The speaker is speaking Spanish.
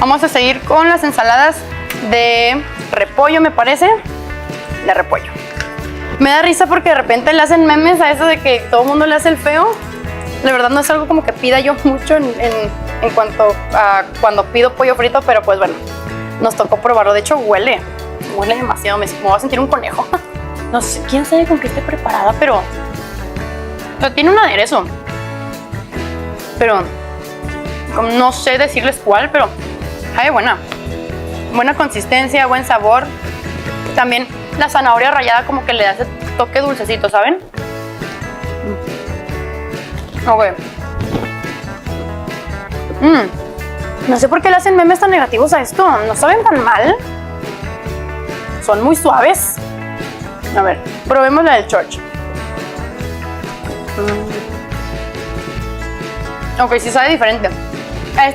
Vamos a seguir con las ensaladas de repollo, me parece. De repollo. Me da risa porque de repente le hacen memes a eso de que todo el mundo le hace el feo. La verdad no es algo como que pida yo mucho en cuanto a cuando pido pollo frito, pero pues bueno, nos tocó probarlo. De hecho huele demasiado, me voy a sentir un conejo. No sé, quién sabe con qué esté preparada, pero tiene un aderezo. Pero no sé decirles cuál, pero sabe buena. Buena consistencia, buen sabor. También la zanahoria rallada como que le da ese toque dulcecito, ¿saben? Ok. No sé por qué le hacen memes tan negativos a esto. No saben tan mal. Son muy suaves. A ver, probemos la del Church. Ok, sí sabe diferente.